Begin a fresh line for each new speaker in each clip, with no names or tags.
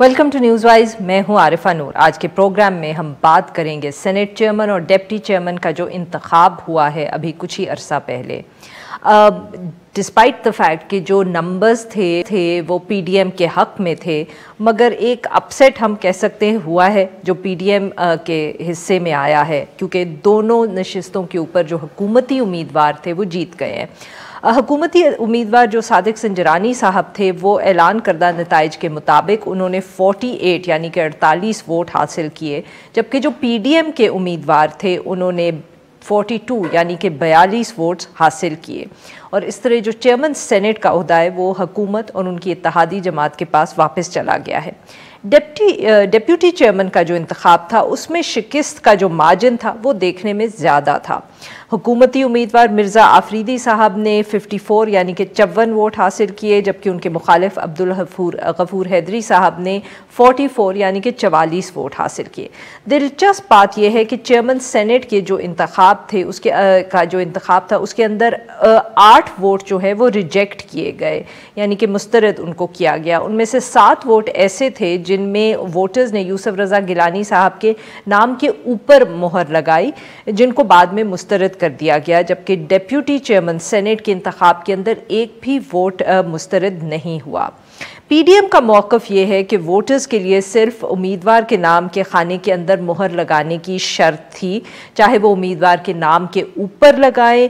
Welcome to news wise. मैं हूं आरिफा नूर। आज के प्रोग्राम में हम बात करेंगे सेनेट चेयरमैन और डिप्टी चेयरमैन का जो इंतखाब हुआ है अभी कुछ ही अरसा पहले। डिस्पाइट द फैक्ट कि जो नंबर्स थे वो पीडीएम के हक में थे, मगर एक अपसेट हम कह सकते हैं हुआ है जो पीडीएम के हिस्से में आया है, क्योंकि दोनों नशिस्तों के ऊपर जो हुकूमती उम्मीदवार थे वो जीत गए हैं। हुकूमती उम्मीदवार जो सादिक संजरानी साहब थे वो ऐलान करदा नताइज के मुताबिक उन्होंने 48 यानी कि 48 वोट हासिल किए, जबकि जो पीडीएम के उम्मीदवार थे उन्होंने 42 यानी कि 42 वोट्स हासिल किए। और इस तरह जो चेयरमैन सेनेट का ओहदा है वो हुकूमत और उनकी इत्तेहादी जमात के पास वापस चला गया है। डिप्टी चेयरमैन का जो इंतखाब था उसमें शिकस्त का जो मार्जिन था वो देखने में ज़्यादा था। हुकूमती उम्मीदवार मिर्ज़ा आफरीदी साहब ने 54 यानी कि 54 वोट हासिल किए, जबकि उनके मुखालिफ अब्दुल गफूर हैदरी साहब ने 44 यानी कि 44 वोट हासिल किए। दिलचस्प बात यह है कि चेयरमैन सेनेट के जो इंतखाब थे उसके अंदर 8 वोट जो है वो रिजेक्ट किए गए, यानी कि मुस्तरद उनको किया गया। उनमें से 7 वोट ऐसे थे जिनमें वोटर्स ने यूसुफ रज़ा गिलानी साहब के नाम के ऊपर मोहर लगाई, जिनको बाद में मुस्तरद कर दिया गया, जबकि डिप्टी चेयरमैन सेनेट के इंतखाब के अंदर एक भी वोट मुस्तरद नहीं हुआ। पीडीएम का मौक़िफ़ ये है कि वोटर्स के लिए सिर्फ उम्मीदवार के नाम के खाने के अंदर मोहर लगाने की शर्त थी, चाहे वो उम्मीदवार के नाम के ऊपर लगाएं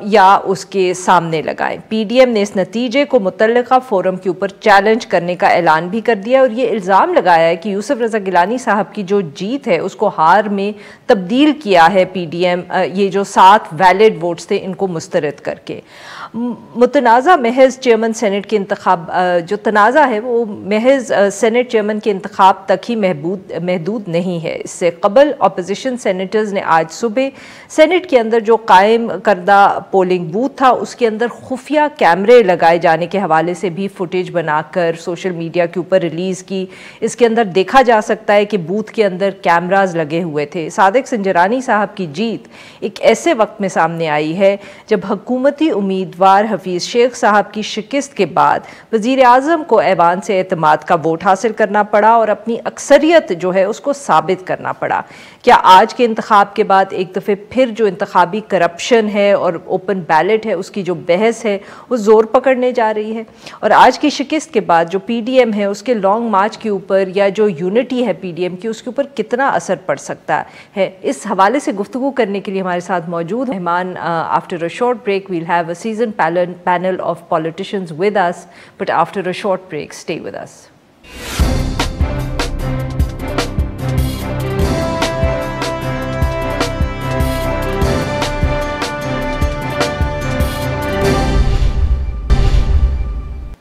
या उसके सामने लगाएं। पीडीएम ने इस नतीजे को मुतल्लिका फोरम के ऊपर चैलेंज करने का ऐलान भी कर दिया और ये इल्ज़ाम लगाया है कि यूसुफ रज़ा गिलानी साहब की जो जीत है उसको हार में तब्दील किया है पीडीएम, ये जो 7 वैलिड वोट्स थे इनको मुस्तरद करके। मुतनाज़ा महज चेयरमैन सेनेट के इंतखाब जो तनाज़ा है वो महज सेनेट चेयरमैन के इंतखाब तक ही महदूद नहीं है। इससे कबल अपोजिशन सेनेटर्स ने आज सुबह सेनेट के अंदर जो कायम करदा पोलिंग बूथ था उसके अंदर खुफिया कैमरे लगाए जाने के हवाले से भी फुटेज बनाकर सोशल मीडिया के ऊपर रिलीज़ की। इसके अंदर देखा जा सकता है कि बूथ के अंदर कैमराज लगे हुए थे। सादिक संजरानी साहब की जीत एक ऐसे वक्त में सामने आई है जब हुकूमती उम्मीदवार हफीज़ शेख साहब की शिकस्त के बाद वज़ीर आज़म को ऐवान से एतमाद का वोट हासिल करना पड़ा और अपनी अक्सरियत जो है उसको साबित करना पड़ा। क्या आज के इंतखाब के बाद एक दफ़े फिर जो इंतखाबी करप्शन है और ओपन बैलेट है उसकी जो बहस है वो ज़ोर पकड़ने जा रही है? और आज की शिकस्त के बाद जो पीडीएम है उसके लॉन्ग मार्च के ऊपर या जो यूनिटी है पीडीएम की उसके ऊपर कितना असर पड़ सकता है? इस हवाले से गुफ्तगू करने के लिए हमारे साथ मौजूद मेहमान। After a short break we'll have a season panel of politicians with us, but after a short break. Stay with us.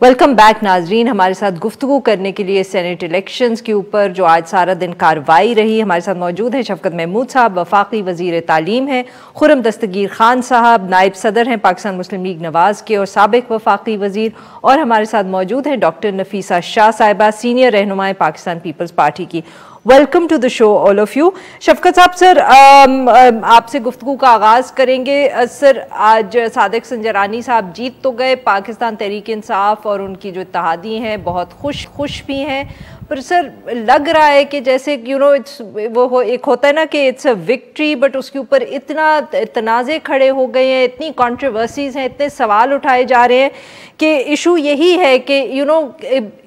Welcome back नाजरीन। हमारे साथ गुफ्तगू करने के लिए सेनेट इलेक्शंस के ऊपर जो आज सारा दिन कार्रवाई रही, हमारे साथ मौजूद हैं शफकत महमूद साहब, वफाकी वज़ीर तालीम हैं, खुर्रम दस्तगीर खान साहब नायब सदर हैं पाकिस्तान मुस्लिम लीग नवाज़ के और साबिक वफाकी वज़ीर, और हमारे साथ मौजूद हैं डॉक्टर नफीसा शाह साहिबा, सीनियर रहनुमाए पाकिस्तान पीपल्स पार्टी की। Welcome to the show all of you. Shafqat साहब, सर आपसे गुफ्तगू का आगाज़ करेंगे। सर, आज सादिक संजरानी साहब जीत तो गए, पाकिस्तान तहरीक इंसाफ और उनकी जो इत्तेहादी हैं बहुत खुश भी हैं, पर सर लग रहा है कि जैसे एक होता है ना कि इट्स अ विक्ट्री, बट उसके ऊपर इतना तनाज़े खड़े हो गए हैं, इतनी कंट्रोवर्सीज हैं, इतने सवाल उठाए जा रहे हैं कि इशू यही है कि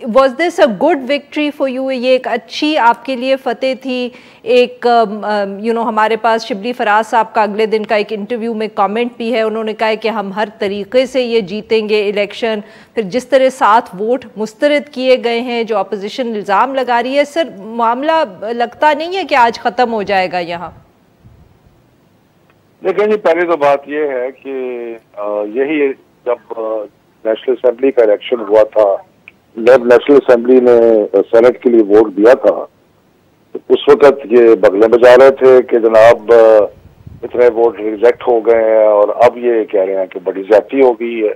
was this a good victory for you? ये एक अच्छी आपके लिए फतेह थी? एक हमारे पास शिबली फराज साहब का अगले दिन का एक इंटरव्यू में कमेंट भी है, उन्होंने कहा है कि हम हर तरीके से ये जीतेंगे इलेक्शन। फिर जिस तरह 7 वोट मुस्तरद किए गए हैं, जो अपोजिशन इल्ज़ाम लगा रही है, सर मामला लगता नहीं है कि आज ख़त्म हो जाएगा यहाँ?
देखिए जी, पहली तो बात यह है कि यही जब नेशनल असेंबली का इलेक्शन हुआ था, जब नेशनल असेंबली ने सेनेट के लिए वोट दिया था, तो उस वक्त ये बगले बजा रहे थे कि जनाब इतने वोट रिजेक्ट हो गए हैं, और अब ये कह रहे हैं कि बड़ी ज्यादती हो गई है।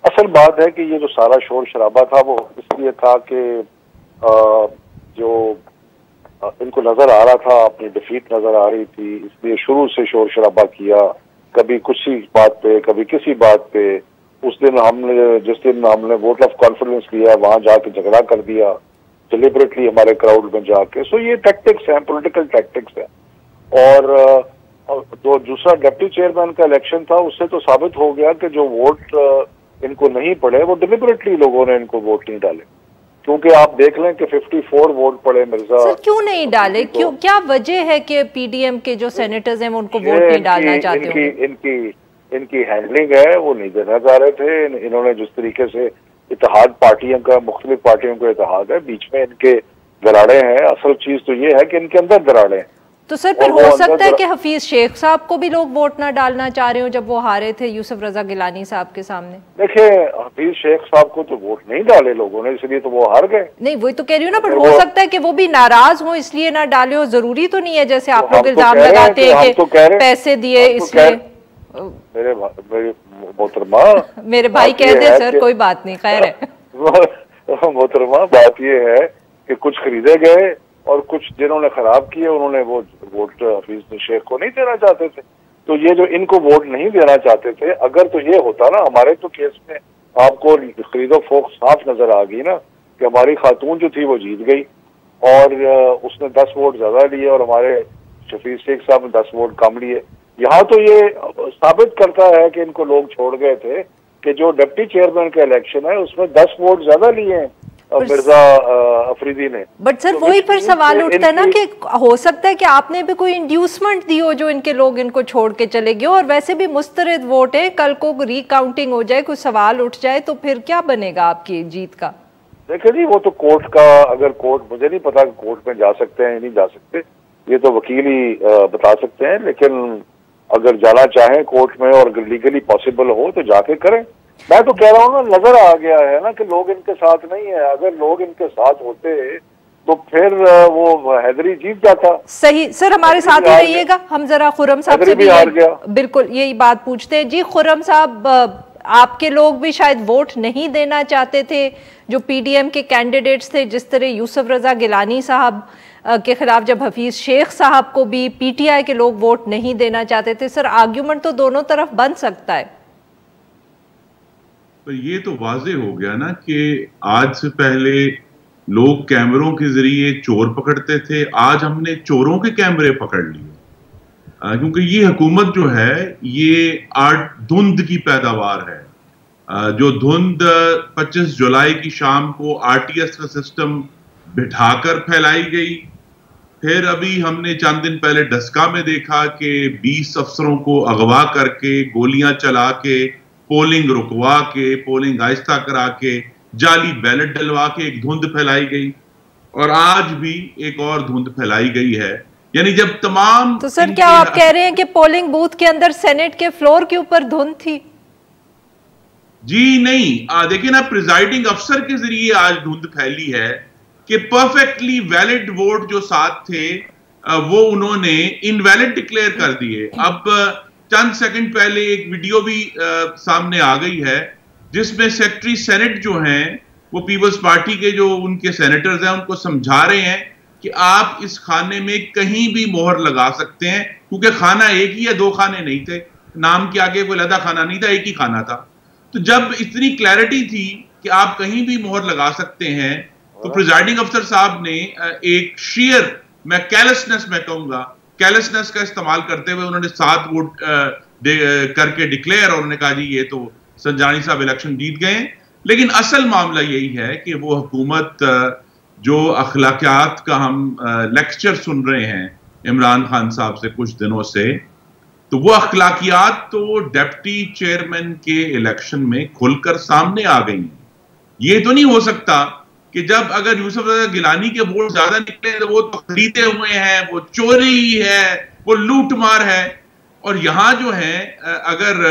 असल बात है कि ये जो सारा शोर शराबा था वो इसलिए था कि जो इनको नजर आ रहा था, अपनी डिफीट नजर आ रही थी, इसलिए शुरू से शोर शराबा किया, कभी किसी बात पे कभी किसी बात पे। जिस दिन हमने वोट ऑफ कॉन्फिडेंस लिया वहां जाके झगड़ा कर दिया, डिलिबरेटली हमारे क्राउड में जाके। सो ये टैक्टिक्स हैं, पॉलिटिकल टैक्टिक्स हैं। और जो दूसरा डिप्टी चेयरमैन का इलेक्शन था, उससे तो साबित हो गया कि जो वोट इनको नहीं पड़े वो डिलिबरेटली लोगों ने इनको वोट नहीं डाले। क्योंकि आप देख लें कि 54 वोट पड़े मिर्जा।
सर क्यों नहीं डाले, क्यों, क्या वजह है कि पीडीएम के जो सेनेटर्स हैं वो उनको वोट नहीं डालना चाहते हैं?
इनकी हैंडलिंग है, वो नहीं देना चाह रहे थे। इन्होंने जिस तरीके से इत्तेहाद पार्टियों का, मुख्तलिफ पार्टियों का इत्तेहाद है, बीच में इनके दराड़े हैं। असल चीज तो ये है कि इनके अंदर दराड़े हैं।
तो सर फिर हो सकता है कि हफीज शेख साहब को भी लोग वोट ना डालना चाह रहे हो जब वो हारे थे यूसुफ रजा गिलानी साहब के सामने।
देखिए, हफीज शेख साहब को तो वोट नहीं डाले लोगों ने, इसलिए तो वो हार गए।
नहीं, वही तो कह रही हूँ ना, पर हो सकता है कि वो भी नाराज हो इसलिए ना डाले हो। जरूरी तो नहीं है जैसे आप लोग इल्जाम लगाते हैं कि पैसे दिए इसलिए।
मेरे मोहतरमा,
मेरे भाई कह दे सर, कोई बात नहीं, खैर है।
मोहतरमा, बात ये है कि कुछ खरीदे गए और कुछ जिन्होंने खराब किए उन्होंने वो वोट हफीज शेख को नहीं देना चाहते थे। तो ये जो इनको वोट नहीं देना चाहते थे, अगर तो ये होता ना, हमारे तो केस में आपको खरीदो फोक साफ नजर आ गई ना कि हमारी खातून जो थी वो जीत गई और उसने 10 वोट ज्यादा लिए और हमारे हफीज शेख साहब ने 10 वोट कम लिए। यहाँ तो ये साबित करता है कि इनको लोग छोड़ गए थे कि जो डिप्टी चेयरमैन का इलेक्शन है उसमें 10 वोट ज्यादा लिए हैं मिर्जा अफरीदी ने।
बट सर वही फिर सवाल उठता है ना कि हो सकता है कि आपने भी कोई इंड्यूसमेंट दी हो जो इनके लोग इनको छोड़ के चले गए, और वैसे भी मुस्तरद वोट है, कल को रिकाउंटिंग हो जाए, कुछ सवाल उठ जाए तो फिर क्या बनेगा आपकी जीत का?
देखिए जी, वो तो कोर्ट का, अगर कोर्ट, मुझे नहीं पता कोर्ट में जा सकते हैं या नहीं जा सकते, ये तो वकील ही बता सकते हैं। लेकिन अगर जाना चाहें कोर्ट में और अगर लीगली पॉसिबल हो तो जाके करें। मैं तो कह रहा हूँ ना, नजर आ गया है ना कि लोग इनके साथ नहीं है। अगर लोग इनके साथ होते तो फिर वो हैदरी जीत जाता।
सही सर, हमारे साथ ही रहिएगा, हम जरा खुर्रम साहब से भी बिल्कुल यही बात पूछते हैं। जी खुर्रम साहब, आपके लोग भी शायद वोट नहीं देना चाहते थे जो पीडीएम के कैंडिडेट्स थे, जिस तरह यूसुफ रजा गिलानी साहब के खिलाफ जब हफीज शेख साहब को भी पीटीआई के लोग वोट नहीं देना चाहते थे। सर आर्ग्यूमेंट तो दोनों तरफ बन सकता है।
तो ये तो वाजे हो गया ना कि आज से पहले लोग कैमरों के जरिए चोर पकड़ते थे, आज हमने चोरों के कैमरे पकड़ लिए। क्योंकि ये हुकूमत जो है ये धुंध की पैदावार है। जो धुंध 25 जुलाई की शाम को आरटीएस का सिस्टम बिठाकर फैलाई गई, फिर अभी हमने चंद दिन पहले डस्का में देखा कि 20 अफसरों को अगवा करके, गोलियां चला के, पोलिंग रुकवा के, पोलिंग आहिस्ता करा के, जाली बैलेट डलवा के एक धुंध फैलाई गई, और आज भी एक और धुंध फैलाई गई है। यानी जब तमाम,
तो सर क्या आप कह रहे हैं कि पोलिंग बूथ के अंदर सेनेट के फ्लोर के ऊपर धुंध थी?
जी नहीं, देखिए ना, प्रिजाइडिंग अफसर के जरिए आज धुंध फैली है कि परफेक्टली वैलिड वोट जो साथ थे वो उन्होंने इनवैलिड डिक्लेयर कर दिए। अब चंद सेकंड पहले एक वीडियो भी सामने आ गई है जिसमें सेक्रेटरी सेनेट जो हैं वो पीपल्स पार्टी के जो उनके सेनेटर्स हैं उनको समझा रहे हैं कि आप इस खाने में कहीं भी मोहर लगा सकते हैं, क्योंकि खाना एक ही है, 2 खाने नहीं थे, नाम के आगे कोई अलग खाना नहीं था, एक ही खाना था। तो जब इतनी क्लैरिटी थी कि आप कहीं भी मोहर लगा सकते हैं, तो प्रिजाइडिंग अफसर साहब ने एक शेयर, मैं कैलेसनेस में कहूंगा, कैलेसनेस का इस्तेमाल करते हुए उन्होंने 7 वोट करके डिक्लेयर, और उन्होंने कहा जी ये तो संजानी साहब इलेक्शन जीत गए। लेकिन असल मामला यही है कि वो हुकूमत जो अखलाकियात का हम लेक्चर सुन रहे हैं इमरान खान साहब से कुछ दिनों से, तो वो अखलाकियात तो डिप्टी चेयरमैन के इलेक्शन में खुलकर सामने आ गई। ये तो नहीं हो सकता कि जब अगर यूसुफ रजा गिलानी के वोट ज्यादा निकले तो वो तो खरीदे हुए हैं, वो चोरी है, वो लूटमार है। और यहां जो है अगर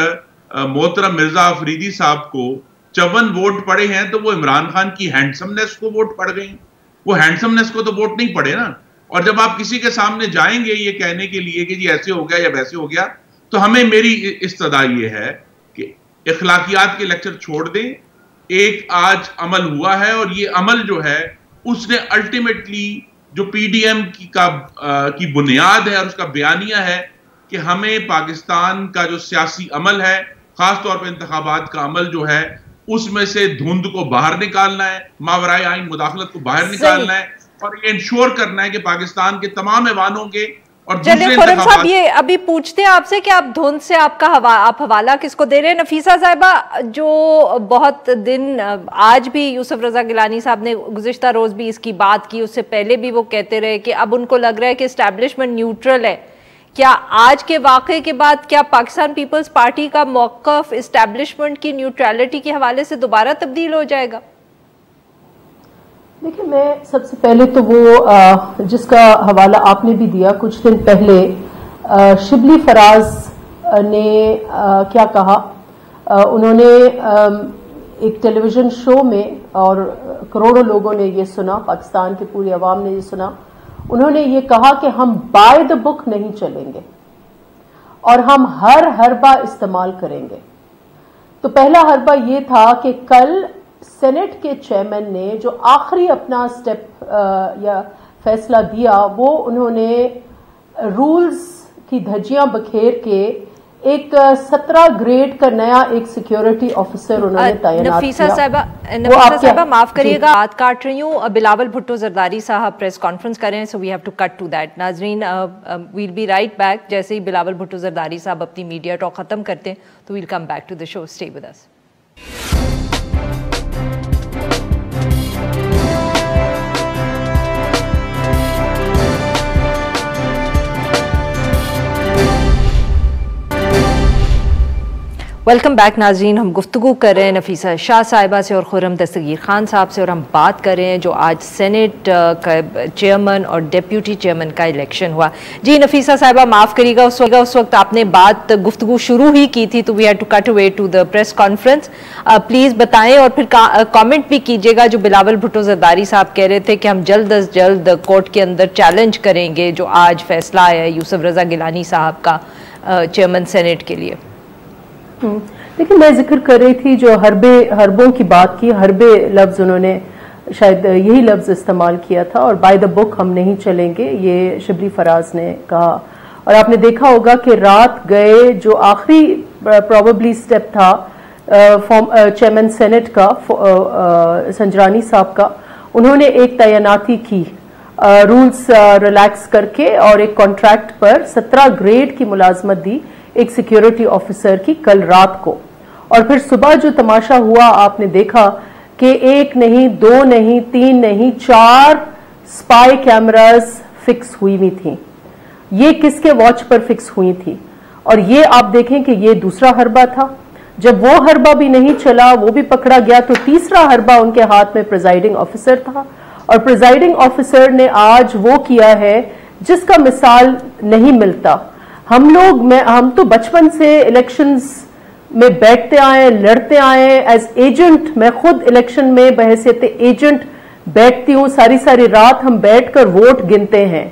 मोहतरम मिर्जा अफरीदी साहब को 54 वोट पड़े हैं तो वो इमरान खान की हैंडसमनेस को वोट पड़ गई, वो हैंडसमनेस को तो वोट नहीं पड़े ना। और जब आप किसी के सामने जाएंगे ये कहने के लिए कि जी ऐसे हो गया या वैसे हो गया, तो हमें, मेरी इस्तदा ये है कि इखलाकियात के लेक्चर छोड़ दें। एक आज अमल हुआ है और ये अमल जो है उसने अल्टीमेटली जो पीडीएम की बुनियाद है और उसका बयानिया है कि हमें पाकिस्तान का जो सियासी अमल है, खासतौर पर इंतखाबात का अमल जो है, उसमें से धुंध को बाहर निकालना है, मावराए आइन मुदाखलत को बाहर निकालना है और ये इंश्योर करना है कि पाकिस्तान के तमाम ऐवानों के और
चलिए खुर्रम साहब, ये अभी पूछते हैं आपसे कि आप धुंध से आपका आप हवाला किसको दे रहे हैं। नफीसा साहिबा, जो बहुत दिन आज भी यूसुफ रजा गिलानी साहब ने गुज़िश्ता रोज भी इसकी बात की, उससे पहले भी वो कहते रहे कि अब उनको लग रहा है कि एस्टैब्लिशमेंट न्यूट्रल है। क्या आज के वाक़े के बाद क्या पाकिस्तान पीपल्स पार्टी का मौक़िफ़ एस्टैब्लिशमेंट की न्यूट्रलिटी के हवाले से दोबारा तब्दील हो जाएगा?
देखिए, मैं सबसे पहले तो वो जिसका हवाला आपने भी दिया कुछ दिन पहले, शिबली फराज ने क्या कहा, उन्होंने एक टेलीविज़न शो में, और करोड़ों लोगों ने ये सुना, पाकिस्तान की पूरी आवाम ने ये सुना, उन्होंने ये कहा कि हम बाय द बुक नहीं चलेंगे और हम हर हरबा इस्तेमाल करेंगे। तो पहला हरबा ये था कि कल सेनेट के चेयरमैन ने जो आखिरी अपना स्टेप या फैसला दिया, वो उन्होंने रूल्स की धज्जियां बखेर के एक 17 ग्रेड का नया एक सिक्योरिटी ऑफिसर उन्होंने तैनात किया।
नफीसा साहिबा माफ करिएगा, बात काट रही हूँ। बिलावल भुट्टो जरदारी साहब प्रेस कॉन्फ्रेंस कर रहे हैं, so we have to cut to that. नाजरीन, वील बी राइट बैक। जैसे ही बिलावल भुट्टो जरदारी साहब अपनी मीडिया टॉक खत्म करते हैं तो we'll come back to the show. Stay with us. Welcome back नाज़रीन, हम गुफ्तगू कर रहे हैं नफीसा शाह साहिबा से और खुर्रम दस्तगीर खान साहब से, और हम बात कर रहे हैं जो आज सेनेट का चेयरमैन और डिप्यूटी चेयरमैन का इलेक्शन हुआ। जी नफीसा साहिबा, माफ़ करिएगा, उस वक्त आपने बात गुफ्तगू शुरू ही की थी, तो we had to cut away to the press conference. Please बताएं और फिर कॉमेंट भी कीजिएगा। जो बिलावल भुट्टो जरदारी साहब कह रहे थे कि हम जल्द अज जल्द कोर्ट के अंदर चैलेंज करेंगे जो आज फैसला आया है यूसुफ रजा गिलानी साहब का चेयरमैन सेनेट के लिए।
देखिए, मैं जिक्र कर रही थी जो हरबों की बात की, हरबे लफ्ज़ उन्होंने शायद यही लफ्ज़ इस्तेमाल किया था, और बाय द बुक हम नहीं चलेंगे, ये शिबली फराज ने कहा। और आपने देखा होगा कि रात गए जो आखिरी प्रोबेबली स्टेप था चेयरमैन सेनेट का संजरानी साहब का, उन्होंने एक तैनाती की रूल्स रिलैक्स करके और एक कॉन्ट्रैक्ट पर 17 ग्रेड की मुलाजमत दी एक सिक्योरिटी ऑफिसर की कल रात को। और फिर सुबह जो तमाशा हुआ आपने देखा कि एक नहीं, दो नहीं, तीन नहीं, 4 स्पाई कैमरास फिक्स हुई हुई थी। ये किसके वॉच पर फिक्स हुई थी? और ये आप देखें कि ये दूसरा हरबा था। जब वो हरबा भी नहीं चला, वो भी पकड़ा गया, तो तीसरा हरबा उनके हाथ में प्रिजाइडिंग ऑफिसर था, और प्रिजाइडिंग ऑफिसर ने आज वो किया है जिसका मिसाल नहीं मिलता। हम तो बचपन से इलेक्शंस में बैठते आए, लड़ते आए एज एजेंट। मैं खुद इलेक्शन में बहैसियत एजेंट बैठती हूँ, सारी सारी रात हम बैठकर वोट गिनते हैं,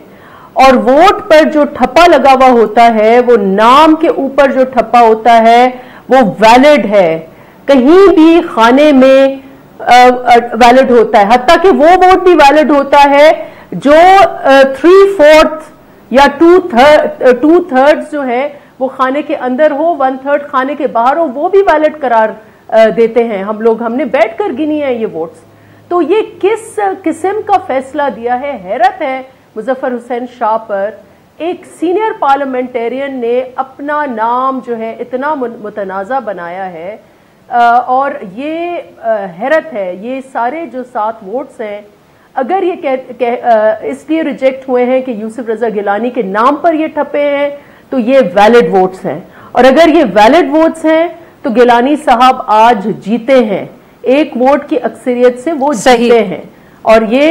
और वोट पर जो ठप्पा लगा हुआ होता है, वो नाम के ऊपर जो ठप्पा होता है वो वैलिड है, कहीं भी खाने में वैलिड होता है। हत्ता कि वो वोट भी वैलिड होता है जो 3/4 या 2/3 जो है वो खाने के अंदर हो, 1/3 खाने के बाहर हो, वो भी वैलिड करार देते हैं हम लोग। हमने बैठकर गिनी है ये वोट्स। तो ये किस किस्म का फैसला दिया है? हैरत है मुजफ्फर हुसैन शाह पर। एक सीनियर पार्लियामेंटेरियन ने अपना नाम जो है इतना मुतनाज़ा बनाया है, और ये हैरत है। ये सारे जो 7 वोट्स हैं, अगर ये इसलिए रिजेक्ट हुए हैं कि यूसुफ रजा गिलानी के नाम पर ये ठप्पे हैं, तो ये वैलिड वोट्स हैं। और अगर ये वैलिड वोट्स हैं तो गिलानी साहब आज जीते हैं, 1 वोट की अक्सरियत से वो जीते हैं। और ये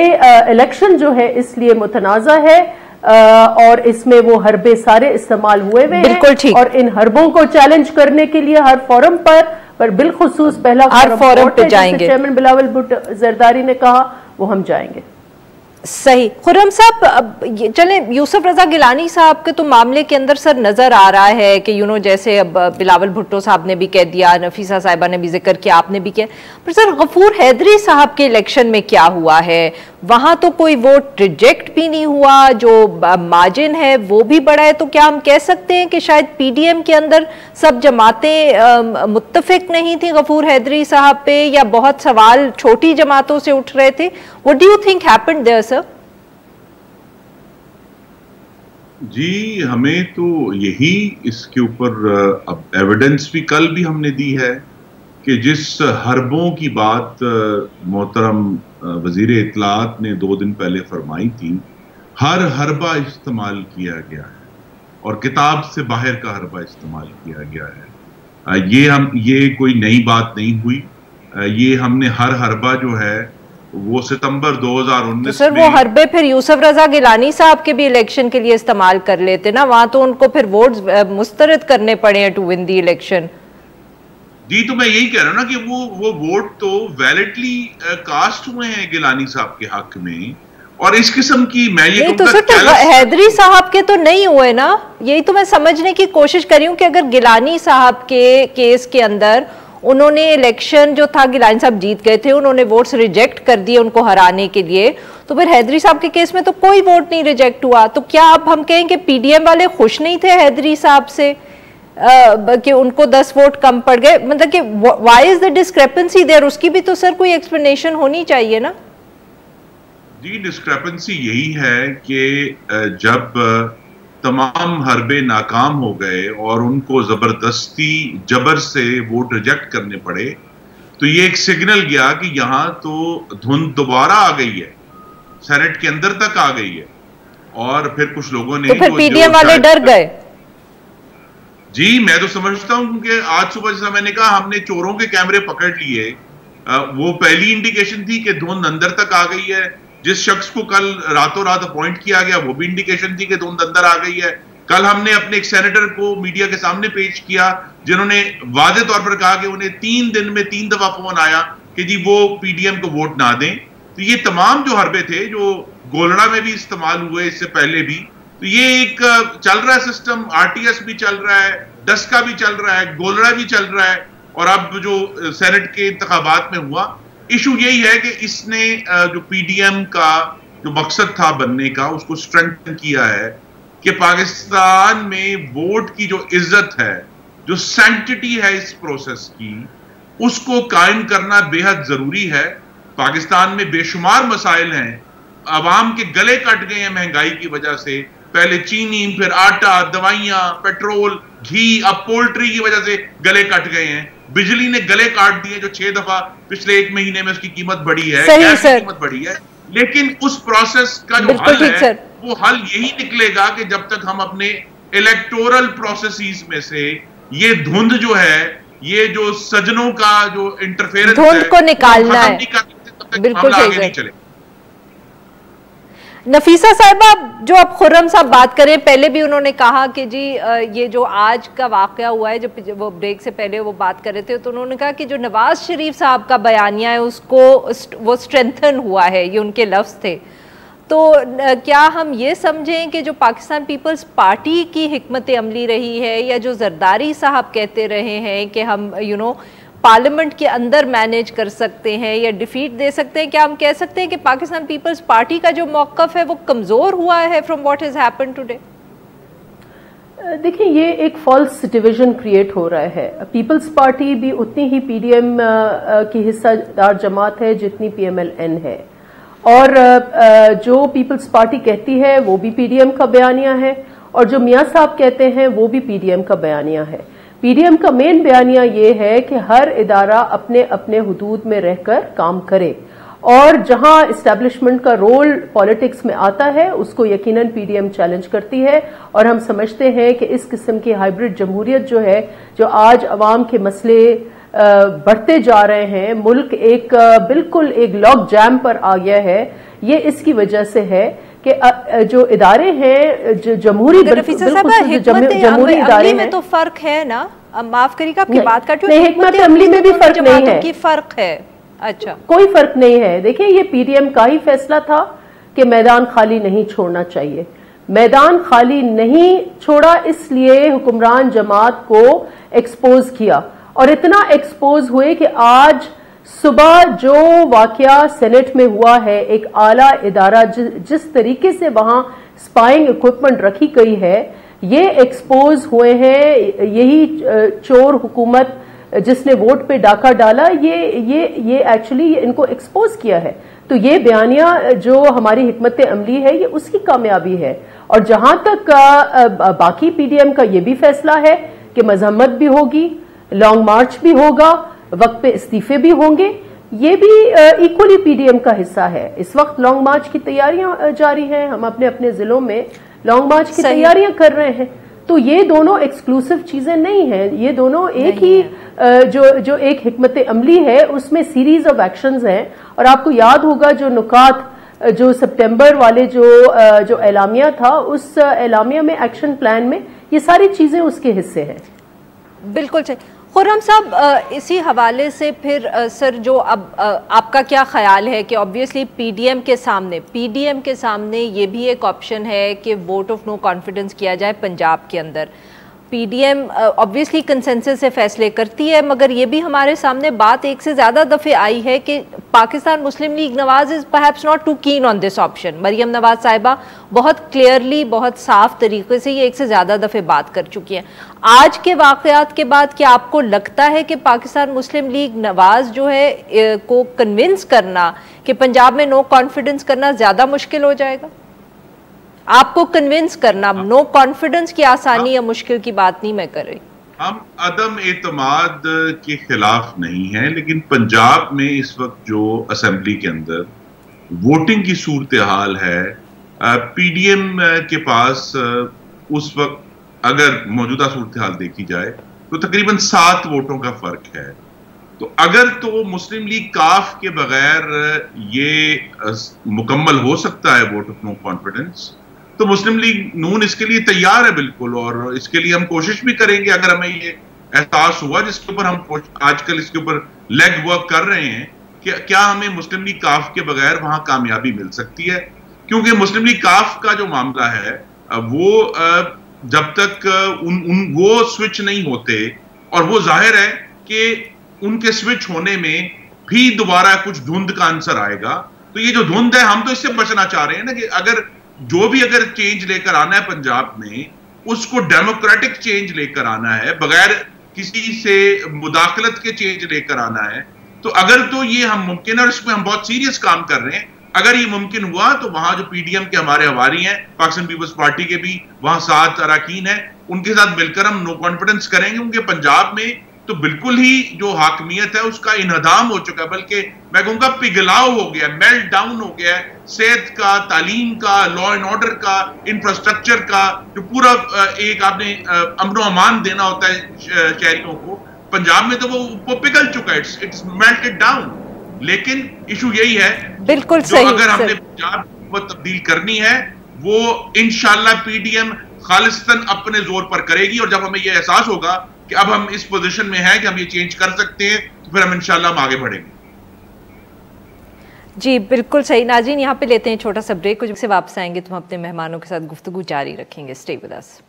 इलेक्शन जो है इसलिए मुतनाज़ा है, और इसमें वो हरबे सारे इस्तेमाल हुए हुए हैं, और इन हरबों को चैलेंज करने के लिए हर फोरम पर बिलखुसूस पहला फोरम पे जाएंगे। चेयरमैन बिलावल भुट्टो जरदारी ने कहा वो हम जाएंगे।
सही। खुर्रम साहब, चलें, यूसुफ रजा गिलानी साहब के तो मामले के अंदर सर नजर आ रहा है कि जैसे अब बिलावल भुट्टो साहब ने भी कह दिया, नफीसा साहिबा ने भी जिक्र किया, आपने भी किया, पर सर गफूर हैदरी साहब के इलेक्शन में क्या हुआ है? वहां तो कोई वोट रिजेक्ट भी नहीं हुआ, जो मार्जिन है वो भी बड़ा है। तो क्या हम कह सकते हैं कि शायद पीडीएम के अंदर सब जमातें मुत्तफिक नहीं थी गफूर हैदरी साहब पे, या बहुत सवाल छोटी जमातों से उठ रहे थे? What do you think happened there sir?
जी, हमें तो यही इसके ऊपर अब एविडेंस भी कल भी हमने दी है कि जिस हरबों की बात मोहतरम वजीर इत्तलात ने 2 दिन पहले फरमाई थी, हर हरबा इस्तेमाल किया गया है और किताब से बाहर का हरबा इस्तेमाल किया गया है। ये कोई नई बात नहीं हुई। ये हमने हर हरबा जो है वो सितंबर 2019
तो सर वो हरबे फिर यूसुफ रजा गिलानी साहब के भी इलेक्शन के लिए इस्तेमाल कर लेते ना, वहां तो उनको फिर वोट मुस्तरद करने पड़े हैं टू विन दी इलेक्शन।
जी, तो मैं यही कह रहा हूं ना कि वो वोट तो वैलिडली कास्ट हुए हैं गिलानी साहब के हक में, और इस किस्म की मैं ये
नहीं तो सर तो हैदरी साहब के तो नहीं हुए ना। यही तो मैं समझने की कोशिश कर रही हूँ कि अगर गिलानी साहब के केस के अंदर उन्होंने इलेक्शन जो था, गिलानी साहब जीत गए थे, उन्होंने वोट्स रिजेक्ट कर दिए उनको हराने के लिए, तो फिर हैदरी साहब के केस में तो कोई वोट नहीं रिजेक्ट हुआ। तो क्या अब हम कहें कि पीडीएम वाले खुश नहीं थे हैदरी साहब से कि उनको 10 वोट कम पड़ गए? मतलब कि why is the discrepancy there? उसकी भी तो सर कोई एक्सप्लेनेशन होनी चाहिए ना।
जी, डिस्क्रिपेंसी यही है कि जब तमाम हरबे नाकाम हो गए और उनको जबरदस्ती जबर से वोट रिजेक्ट करने पड़े, तो ये एक सिग्नल गया कि यहां तो धुंध दोबारा आ गई है, सेनेट के अंदर तक आ गई है। और फिर कुछ लोगों ने
तो फिर पीडीएम वाले डर गए।
जी, मैं तो समझता हूं कि आज सुबह जैसा मैंने कहा, हमने चोरों के कैमरे पकड़ लिए, वो पहली इंडिकेशन थी कि धुंध अंदर तक आ गई है। जिस शख्स को कल रातों रात अपॉइंट किया गया वो भी इंडिकेशन थी कि धुंध अंदर आ गई है। कल हमने अपने एक सेनेटर को मीडिया के सामने पेश किया जिन्होंने वादे तौर पर कहा कि उन्हें 3 दिन में 3 दफा फोन आया कि जी वो पीडीएम को वोट ना दें। तो ये तमाम जो हरबे थे जो गोलड़ा में भी इस्तेमाल हुए इससे पहले भी, तो ये एक चल रहा है सिस्टम। आरटीएस भी चल रहा है, डस्का भी चल रहा है, गोलड़ा भी चल रहा है, और अब जो सेनेट के इंतखाबात में हुआ, इशू यही है कि इसने जो पीडीएम का जो मकसद था बनने का उसको स्ट्रेंथन किया है कि पाकिस्तान में वोट की जो इज्जत है, जो सैंक्टिटी है इस प्रोसेस की, उसको कायम करना बेहद जरूरी है। पाकिस्तान में बेशुमार मसाइल हैं, अवाम के गले कट गए हैं महंगाई की वजह से, पहले चीनी, फिर आटा, दवाइयां, पेट्रोल, घी, अब पोल्ट्री की वजह से गले कट गए हैं। बिजली ने गले काट दिए जो 6 दफा पिछले 1 महीने में उसकी कीमत बढ़ी है, गैस की कीमत बढ़ी है। लेकिन उस प्रोसेस का जो हल है वो हल यही निकलेगा कि जब तक हम अपने इलेक्टोरल प्रोसेसेस में से ये धुंध जो है, ये जो सजनों का जो इंटरफेरेंस है,
धुंध को निकालना है।
बिल्कुल आगे नहीं चले।
नफीसा साहिबा, जो अब खुर्रम साहब बात करें, पहले भी उन्होंने कहा कि जी ये जो आज का वाकया हुआ है, जब वो ब्रेक से पहले वो बात कर रहे थे, तो उन्होंने कहा कि जो नवाज शरीफ साहब का बयानिया है उसको वो स्ट्रेंथन हुआ है, ये उनके लफ्ज थे। तो क्या हम ये समझें कि जो पाकिस्तान पीपल्स पार्टी की हिकमत अमली रही है, या जो जरदारी साहब कहते रहे हैं कि हम पार्लियामेंट के अंदर मैनेज कर सकते हैं या डिफीट दे सकते हैं, क्या हम कह सकते हैं कि पाकिस्तान पीपल्स पार्टी का जो मौकफ है वो कमजोर हुआ है from what has happened today?
देखिए, ये एक फॉल्स डिवीजन क्रिएट हो रहा है। पीपल्स पार्टी भी उतनी ही पीडीएम की हिस्सेदार जमात है जितनी पीएमएलएन है, और जो पीपल्स पार्टी कहती है वो भी पीडीएम का बयानिया है, और जो मियां साहब कहते हैं वो भी पीडीएम का बयानिया है। पीडीएम का मेन बयानिया ये है कि हर इदारा अपने अपने हुदूद में रहकर काम करे, और जहां इस्टेब्लिशमेंट का रोल पॉलिटिक्स में आता है उसको यकीनन पीडीएम चैलेंज करती है। और हम समझते हैं कि इस किस्म की हाइब्रिड जमहूरियत जो है, जो आज अवाम के मसले बढ़ते जा रहे हैं, मुल्क एक बिल्कुल एक लॉक जैम पर आ गया है, ये इसकी वजह से है कि जो इदारे हैं, जो जमहूरी
जमहूरी इदारे में तो फर्क है ना। माफ करिएगा आपकी बात काटूं,
हिकमत अमली में भी फर्क नहीं है।
की फर्क है? अच्छा,
कोई फर्क नहीं है। देखिए, ये पीडीएम का ही फैसला था कि मैदान खाली नहीं छोड़ना चाहिए। मैदान खाली नहीं छोड़ा, इसलिए हुक्मरान जमात को एक्सपोज किया, और इतना एक्सपोज हुए कि आज सुबह जो वाकया सेनेट में हुआ है, एक आला इदारा जिस तरीके से वहां स्पाइंग इक्विपमेंट रखी गई है, ये एक्सपोज हुए हैं। यही चोर हुकूमत जिसने वोट पे डाका डाला, ये एक्चुअली इनको एक्सपोज किया है। तो ये बयानिया जो हमारी हिकमत अमली है, ये उसकी कामयाबी है। और जहां तक बाकी पीडीएम का ये भी फैसला है कि मजम्मत भी होगी, लॉन्ग मार्च भी होगा, वक्त पे इस्तीफे भी होंगे, ये भी इक्वली पीडीएम का हिस्सा है। इस वक्त लॉन्ग मार्च की तैयारियां जारी हैं, हम अपने अपने जिलों में लॉन्ग मार्च की तैयारियां कर रहे हैं। तो ये दोनों एक्सक्लूसिव चीजें नहीं हैं, ये दोनों एक ही जो एक हिकमत अमली है उसमें सीरीज ऑफ एक्शंस हैं। और आपको याद होगा जो नुकात जो सितंबर वाले जो एलामिया था, उस एलामिया में एक्शन प्लान में ये सारी चीजें उसके हिस्से हैं।
बिल्कुल सही। खुर्रम साहब, इसी हवाले से फिर सर जो अब आपका क्या ख्याल है कि ऑब्वियसली पीडीएम के सामने ये भी एक ऑप्शन है कि वोट ऑफ नो कॉन्फिडेंस किया जाए पंजाब के अंदर। पीडीएम ऑब्वियसली कंसेंसस से फैसले करती है, मगर ये भी हमारे सामने बात एक से ज़्यादा दफ़े आई है कि Pakistan Muslim League Nawaz is perhaps not too keen on this option. Maryam Nawaz साहिबा बहुत क्लियरली, बहुत साफ तरीके से ये एक से ज़्यादा दफ़े बात कर चुकी हैं। आज के वाक़यात के बाद क्या आपको लगता है कि पाकिस्तान मुस्लिम लीग नवाज जो है को कन्विंस करना कि पंजाब में नो कॉन्फिडेंस करना ज़्यादा मुश्किल हो जाएगा? आपको कन्विंस करना, नो कॉन्फिडेंस की आसानी या मुश्किल की बात नहीं मैं कर रही।
हम अदम एतमाद के खिलाफ नहीं है, लेकिन पंजाब में इस वक्त जो असेंबली के अंदर वोटिंग की सूरत हाल है, पीडीएम के पास उस वक्त अगर मौजूदा सूरत हाल देखी जाए तो तकरीबन 7 वोटों का फर्क है। तो अगर तो मुस्लिम लीग काफ के बगैर ये मुकम्मल हो सकता है वोट ऑफ नो कॉन्फिडेंस, तो मुस्लिम लीग नून इसके लिए तैयार है बिल्कुल, और इसके लिए हम कोशिश भी करेंगे अगर हमें ये एहसास हुआ, जिसके ऊपर हम आजकल इसके ऊपर लेग वर्क कर रहे हैं कि क्या हमें मुस्लिम लीग काफ के बगैर वहां कामयाबी मिल सकती है। क्योंकि मुस्लिम लीग काफ का जो मामला है वो जब तक वो स्विच नहीं होते, और वो जाहिर है कि उनके स्विच होने में भी दोबारा कुछ धुंध का आंसर आएगा। तो ये जो धुंध है, हम तो इससे बचना चाह रहे हैं ना कि अगर चेंज लेकर आना है पंजाब में, उसको डेमोक्रेटिक चेंज लेकर आना है, बगैर किसी से मुदाखलत के चेंज लेकर आना है। तो अगर तो ये हम मुमकिन है, और इसमें हम बहुत सीरियस काम कर रहे हैं, अगर ये मुमकिन हुआ तो वहां जो पीडीएम के हमारे हवारी हैं, पाकिस्तान पीपल्स पार्टी के भी वहां 7 अरकान हैं, उनके साथ मिलकर हम नो कॉन्फिडेंस करेंगे। उनके पंजाब में तो बिल्कुल ही जो हाकमियत है उसका इन्हदाम हो चुका है, बल्कि मैं कहूंगा पिघलाव हो गया, मेल्ट डाउन हो गया है। सेहत का, तालीम का, लॉ एंड ऑर्डर का, इंफ्रास्ट्रक्चर का, जो पूरा एक आपने अमन अमान देना होता है शहरियों को, पंजाब में तो वो पिघल चुका है, इट्स मेल्टेड डाउन। लेकिन इशू यही है,
बिल्कुल
जो
सही,
अगर हमने पंजाब को तब्दील करनी है वो इंशाल्लाह पीडीएम खालिस्तन अपने जोर पर करेगी। और जब हमें यह एहसास होगा कि अब हम इस पोजीशन में हैं कि हम ये चेंज कर सकते हैं, तो फिर हम इंशाल्लाह हम आगे बढ़ेंगे।
जी बिल्कुल सही। नाज़रीन, यहाँ पे लेते हैं छोटा सा ब्रेक, कुछ से वापस आएंगे तो हम अपने मेहमानों के साथ गुफ्तगू जारी रखेंगे। Stay with us.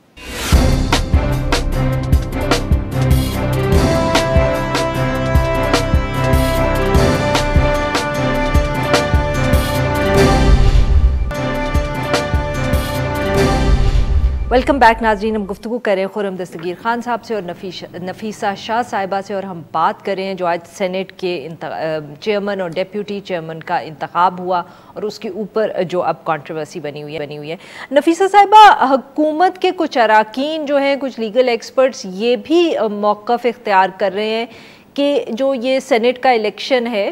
Welcome back नाज़रीन, हम गुफ्तगू कर रहे हैं खुर्रम दस्तगीर खान साहब से और नफीसा शाह साहिबा से, और हम बात कर रहे हैं जो आज सेनेट के चेयरमैन और डेप्यूटी चेयरमैन का इंतखाब हुआ और उसके ऊपर जो अब कंट्रोवर्सी बनी हुई है। नफीसा साहिबा, हुकूमत के कुछ अराकीन जो हैं, कुछ लीगल एक्सपर्ट्स ये भी मौक़िफ़ इख्तियार कर रहे हैं कि जो ये सेनेट का इलेक्शन है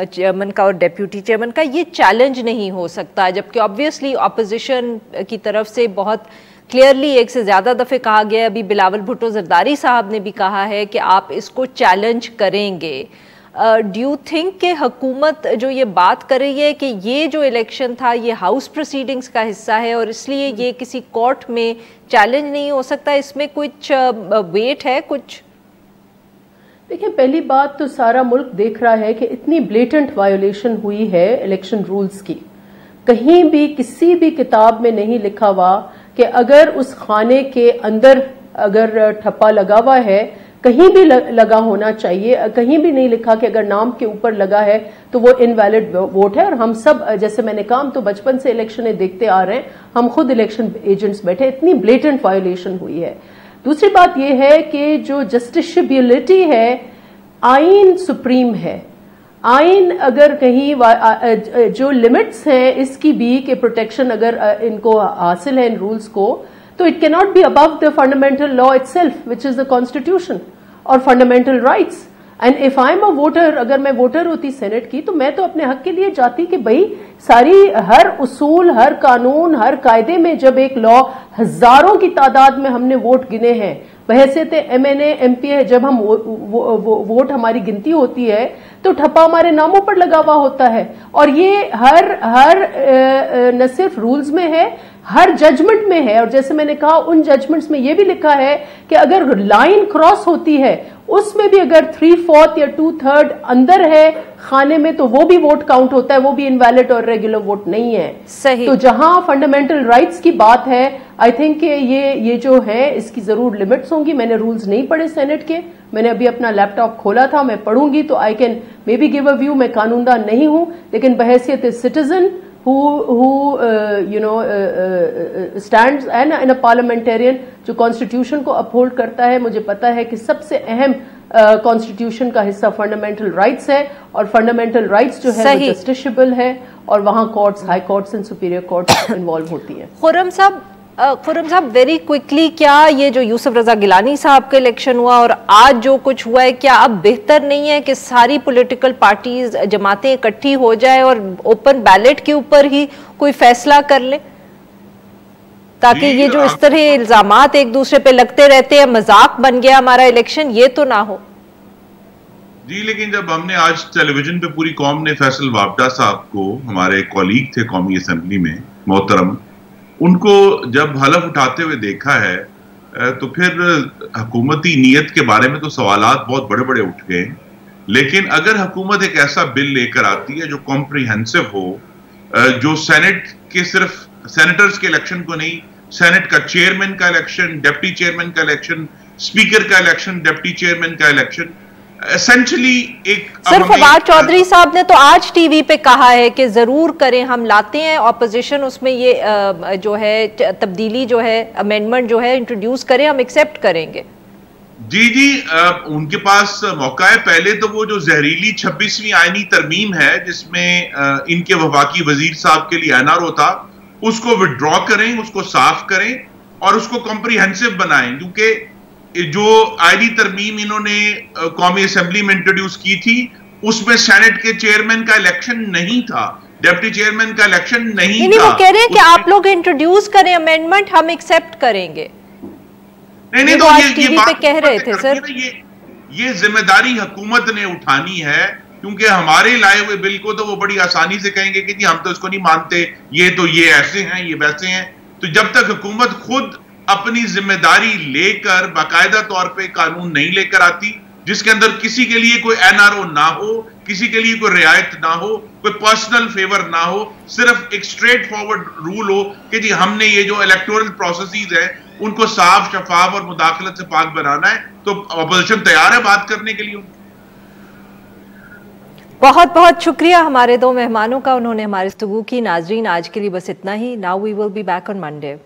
चेयरमैन का और डेप्यूटी चेयरमैन का, ये चैलेंज नहीं हो सकता, जबकि ऑब्वियसली अपोजिशन की तरफ से बहुत क्लियरली एक से ज़्यादा दफ़े कहा गया है। अभी बिलावल भुट्टो जरदारी साहब ने भी कहा है कि आप इसको चैलेंज करेंगे। डू यू थिंक कि हुकूमत जो ये बात कर रही है कि ये जो इलेक्शन था ये हाउस प्रोसीडिंग्स का हिस्सा है और इसलिए ये किसी कोर्ट में चैलेंज नहीं हो सकता, इसमें कुछ वेट है? कुछ
देखिए, पहली बात तो सारा मुल्क देख रहा है कि इतनी ब्लेटेंट वायोलेशन हुई है इलेक्शन रूल्स की। कहीं भी किसी भी किताब में नहीं लिखा हुआ कि अगर उस खाने के अंदर अगर ठप्पा लगा हुआ है, कहीं भी लगा होना चाहिए, कहीं भी नहीं लिखा कि अगर नाम के ऊपर लगा है तो वो इनवैलिड वोट है। और हम सब, जैसे मैंने कहा, हम तो बचपन से इलेक्शन देखते आ रहे हैं, हम खुद इलेक्शन एजेंट्स बैठे, इतनी ब्लेटेंट वायोलेशन हुई है। दूसरी बात यह है कि जो जस्टिशबिलिटी है, आइन सुप्रीम है। आइन अगर कहीं जो लिमिट्स हैं इसकी भी के प्रोटेक्शन अगर इनको हासिल है इन रूल्स को, तो it can not be above the fundamental law itself which is the constitution और fundamental rights. And if I am a voter, अगर मैं वोटर होती सेनेट की, तो मैं तो अपने हक के लिए जाती कि भाई सारी हर उसूल, हर कानून, हर कायदे में जब एक लॉ हजारों की तादाद में हमने वोट गिने हैं, बहैसियत एमएनए एमपी है, जब हम वोट हमारी गिनती होती है तो ठप्पा हमारे नामों पर लगा हुआ होता है। और ये हर न सिर्फ रूल्स में है, हर जजमेंट में है। और जैसे मैंने कहा, उन जजमेंट्स में ये भी लिखा है कि अगर लाइन क्रॉस होती है, उसमें भी अगर 3/4 या 2/3 अंदर है खाने में, तो वो भी वोट काउंट होता है, वो भी इनवैलिड और रेगुलर वोट नहीं है।
सही।
तो जहां फंडामेंटल राइट्स की बात है, आई थिंक ये जो है इसकी जरूर लिमिट्स होंगी। मैंने रूल्स नहीं पढ़े सेनेट के, मैंने अभी अपना लैपटॉप खोला था, मैं पढ़ूंगी तो I can may be give a view. मैं कानूनदान नहीं हूं, लेकिन बहैसियत citizen who stands and in a parliamentarian जो कॉन्स्टिट्यूशन को अपहोल्ड करता है, मुझे पता है कि सबसे अहम कॉन्स्टिट्यूशन का हिस्सा फंडामेंटल राइट्स है, और फंडामेंटल राइट्स जो है वो जस्टिशेबल है, और वहां courts, high courts and superior courts involve होती है।
खुर्रम साहब वेरी क्विकली, क्या ये जो यूसुफ रजा गिलानी साहब का इलेक्शन हुआ और आज जो कुछ हुआ है, क्या अब बेहतर नहीं है कि सारी पॉलिटिकल पार्टीज, जमातें इकट्ठी हो जाए और ओपन बैलेट के ऊपर ही कोई फैसला कर ले, ताकि ये जो इस तरह इल्जामात एक दूसरे पे लगते रहते हैं, मजाक बन गया हमारा इलेक्शन, ये तो ना हो?
जी, लेकिन जब हमने आज टेलीविजन पे पूरी कौम ने फैसल वाबडा साहब को, हमारे कॉलीग थे कौमी असेंबली में मोहतरम, उनको जब हलफ उठाते हुए देखा है, तो फिर हुकूमती नीयत के बारे में तो सवालात बहुत बड़े बड़े उठ गए। लेकिन अगर हुकूमत एक ऐसा बिल लेकर आती है जो कॉम्प्रिहेंसिव हो, जो सेनेट के सिर्फ सेनेटर्स के इलेक्शन को नहीं, सेनेट का चेयरमैन का इलेक्शन, डिप्टी चेयरमैन का इलेक्शन, स्पीकर का इलेक्शन, डिप्टी चेयरमैन का इलेक्शन, एसेंशियली एक।
सर फवाद चौधरी साहब ने तो आज टीवी पे कहा है कि जरूर करें, हम लाते हैं ऑपोजिशन, उसमें ये जो है तब्दीली जो है, अमेंडमेंट जो है इंट्रोड्यूस करें, हम एक्सेप्ट करेंगे।
जी, उनके पास मौका है। पहले तो वो जो जहरीली 26वीं आईनी तरमीम है, जिसमें इनके वफाकी वजीर साहब के लिए एनआरओ था, उसको विड्रॉ करें, उसको साफ करें और उसको कॉम्प्रिहेंसिव बनाएं। क्योंकि जो आईनी तरमीम इन्होंने कौमी असेंबली में इंट्रोड्यूस की थी, उसमें सेनेट के चेयरमैन का इलेक्शन नहीं था, डिप्टी चेयरमैन का इलेक्शन नहीं था।
वो कह रहे हैं कि आप लोग इंट्रोड्यूस करें अमेंडमेंट, हम एक्सेप्ट करेंगे।
नहीं, तो
ये बात कह रहे थे सर,
ये जिम्मेदारी हुकूमत ने उठानी है, क्योंकि हमारे लाए हुए बिल को तो वो बड़ी आसानी से कहेंगे कि जी हम तो इसको नहीं मानते, ये ऐसे हैं, ये वैसे हैं। तो जब तक हुकूमत खुद अपनी जिम्मेदारी लेकर बाकायदा तौर पे कानून नहीं लेकर आती, जिसके अंदर किसी के लिए कोई एनआरओ ना हो, किसी के लिए कोई रियायत ना हो, कोई पर्सनल फेवर ना हो, सिर्फ एक स्ट्रेट फॉरवर्ड रूल हो कि जी हमने ये जो इलेक्टोरल प्रोसेसेस हैं उनको साफ, शफाफ और मुदाखलत से पाक बनाना है, तो अपोजिशन तैयार है बात करने के लिए।
बहुत बहुत शुक्रिया हमारे दो मेहमानों का, उन्होंने हमारी गुफ्तगू की। नाजरीन, आज के लिए बस इतना ही। Now we will be back on Monday.